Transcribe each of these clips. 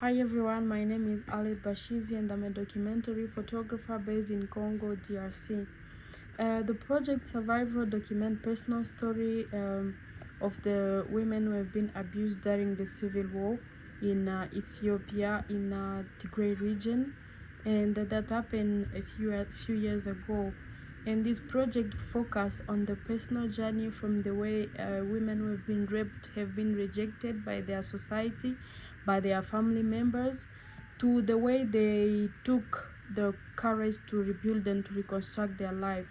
Hi everyone, my name is Arlette Bashizi and I'm a documentary photographer based in Congo, DRC. The project Survivor document personal story of the women who have been abused during the civil war in Ethiopia, in Tigray region, and that happened a few years ago. And this project focused on the personal journey from the way women who have been raped have been rejected by their society, by their family members, to the way they took the courage to rebuild and to reconstruct their life.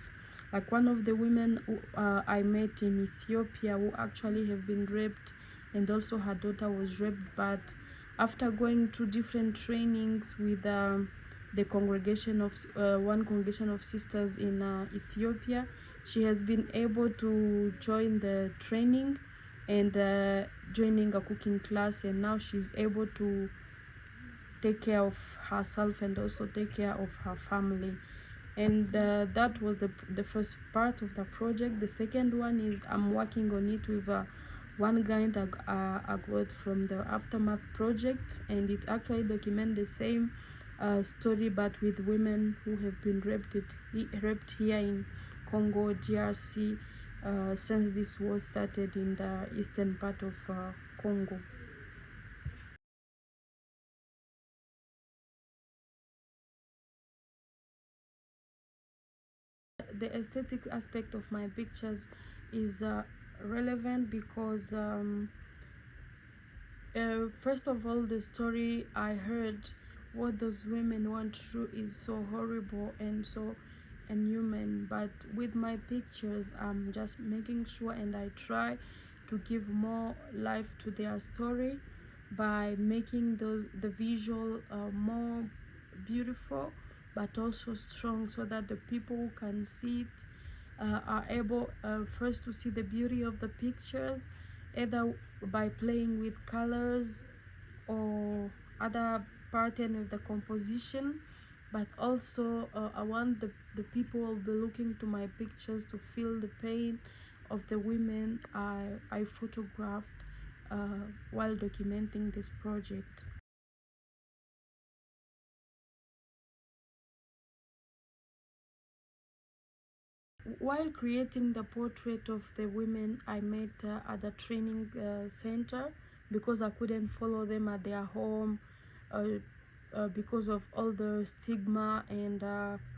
Like one of the women who, I met in Ethiopia, who actually have been raped, and also her daughter was raped, but after going through different trainings with the congregation of one congregation of sisters in Ethiopia, she has been able to join the training and joining a cooking class, and now she's able to take care of herself and also take care of her family. And that was the first part of the project. The second one is I'm working on it with one grant I got from the Aftermath project, and it actually documents the same story but with women who have been raped here in Congo, DRC, since this war started in the eastern part of Congo. The aesthetic aspect of my pictures is relevant because first of all, the story I heard, what those women went through is so horrible and so inhuman, but with my pictures I'm just making sure and I try to give more life to their story by making the visual more beautiful but also strong, so that the people who can see it are able first to see the beauty of the pictures, either by playing with colors or other pattern of the composition, but also I want the people will be looking to my pictures to feel the pain of the women I photographed while documenting this project. While creating the portrait of the women I met at the training center, because I couldn't follow them at their home because of all the stigma and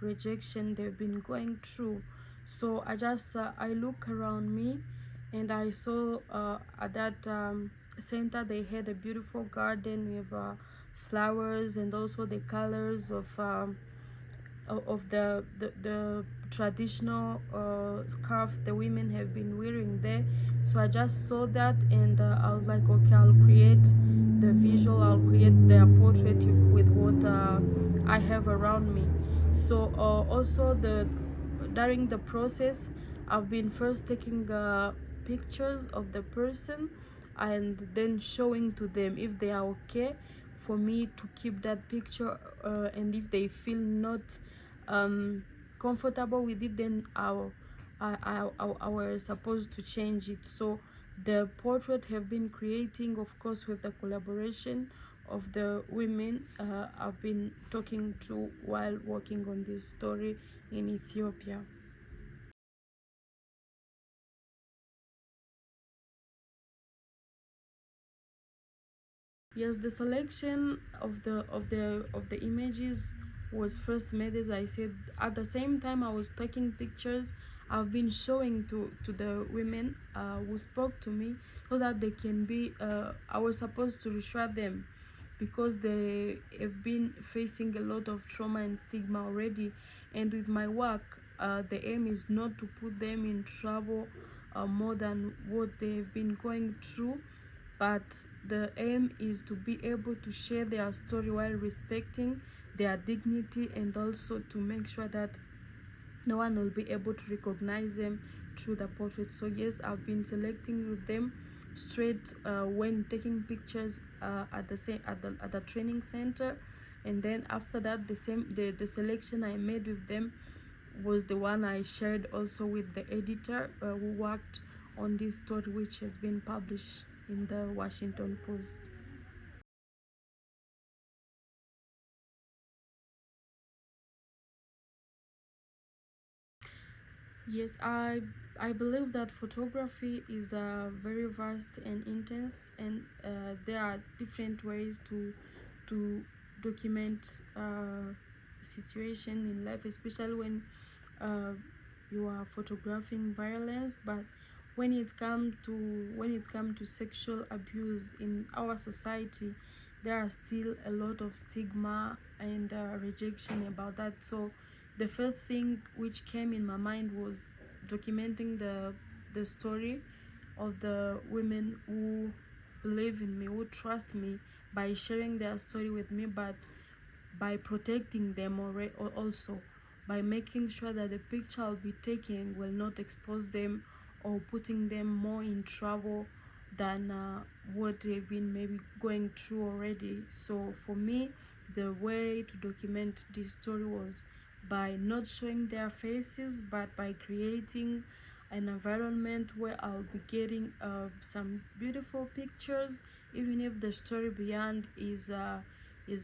rejection they've been going through, so I look around me and I saw at that center they had a beautiful garden with flowers and also the colors of the traditional scarf the women have been wearing there. So I just saw that and I was like, okay, I'll create the visual, I'll create their portrait with what I have around me. So also during the process I've been first taking pictures of the person and then showing to them if they are okay for me to keep that picture, and if they feel not comfortable with it, then I was supposed to change it. So the portrait have been creating, of course, with the collaboration of the women I've been talking to while working on this story in Ethiopia. Yes, the selection of the images was first made, as I said. At the same time I was taking pictures, I've been showing to the women who spoke to me, so that they can be I was supposed to reassure them because they have been facing a lot of trauma and stigma already, and with my work the aim is not to put them in trouble more than what they've been going through, but the aim is to be able to share their story while respecting their dignity, and also to make sure that no one will be able to recognize them through the portrait. So yes, I've been selecting with them straight when taking pictures at the training center, and then after that the selection I made with them was the one I shared also with the editor who worked on this story, which has been published in the Washington Post. Yes, I believe that photography is very vast and intense, and there are different ways to document situation in life, especially when uh, you are photographing violence. But when it comes to sexual abuse in our society, there are still a lot of stigma and rejection about that. So the first thing which came in my mind was documenting the story of the women who believe in me, who trust me by sharing their story with me, but by protecting them also by making sure that the picture I'll be taking will not expose them or putting them more in trouble than what they've been maybe going through already. So for me, the way to document this story was by not showing their faces, but by creating an environment where I'll be getting some beautiful pictures, even if the story beyond is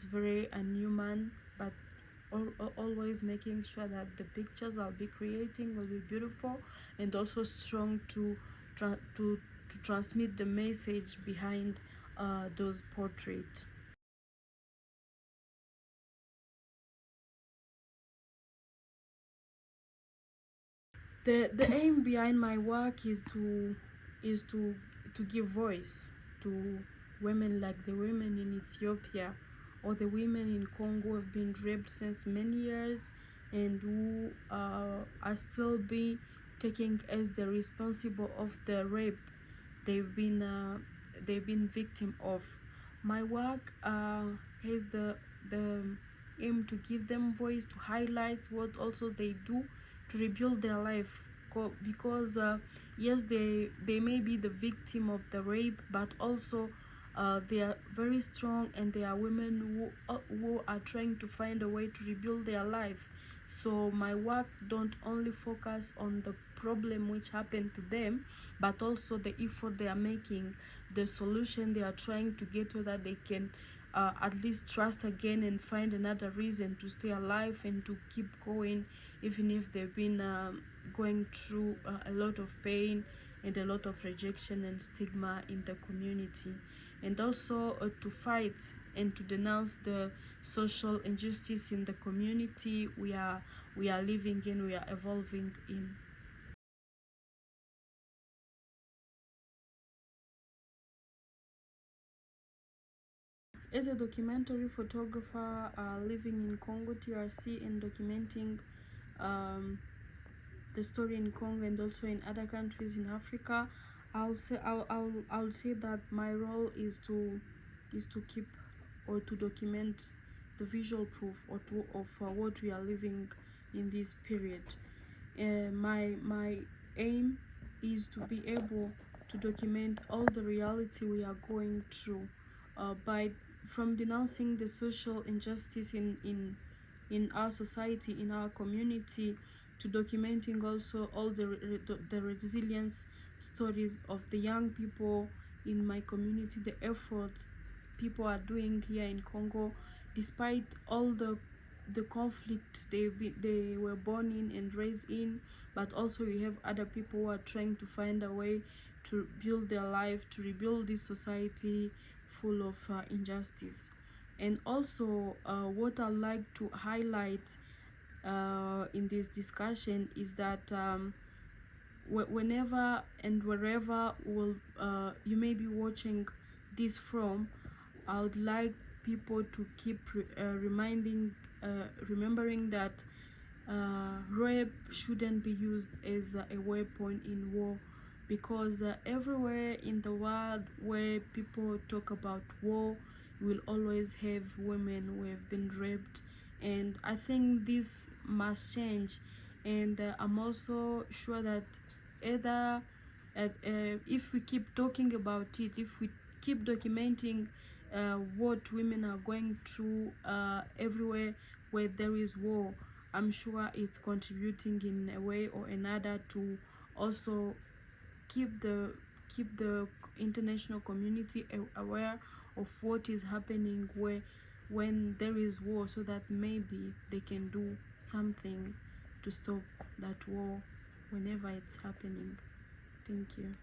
very unhuman, but always making sure that the pictures I'll be creating will be beautiful and also strong to transmit the message behind those portraits. The aim behind my work is to give voice to women like the women in Ethiopia or the women in Congo who have been raped since many years and who are still being taken as the responsible of the rape they've been uh, they've been victim of. My work has the aim to give them voice, to highlight what also they do to rebuild their life. Because yes, they may be the victim of the rape, but also they are very strong and they are women who are trying to find a way to rebuild their life. So my work don't only focus on the problem which happened to them, but also the effort they are making, the solution they are trying to get, so that they can at least trust again and find another reason to stay alive and to keep going, even if they've been going through a lot of pain and a lot of rejection and stigma in the community. And also to fight and to denounce the social injustice in the community we are living in, we are evolving in. As a documentary photographer living in Congo DRC and documenting um, the story in Congo and also in other countries in Africa, I'll say that my role is to keep or to document the visual proof of what we are living in this period. My aim is to be able to document all the reality we are going through, by from denouncing the social injustice in our society, in our community, to documenting also all the resilience stories of the young people in my community, the efforts people are doing here in Congo, despite all the conflict they were born in and raised in. But also we have other people who are trying to find a way to build their life, to rebuild this society full of injustice. And also what I like to highlight in this discussion is that whenever and wherever you may be watching this from, I would like people to keep remembering that rape shouldn't be used as a weapon in war, because everywhere in the world where people talk about war, will always have women who have been raped. And I think this must change. And I'm also sure that either if we keep talking about it, if we keep documenting what women are going through everywhere where there is war, I'm sure it's contributing in a way or another to also keep the international community aware of what is happening where when there is war, so that maybe they can do something to stop that war whenever it's happening. Thank you.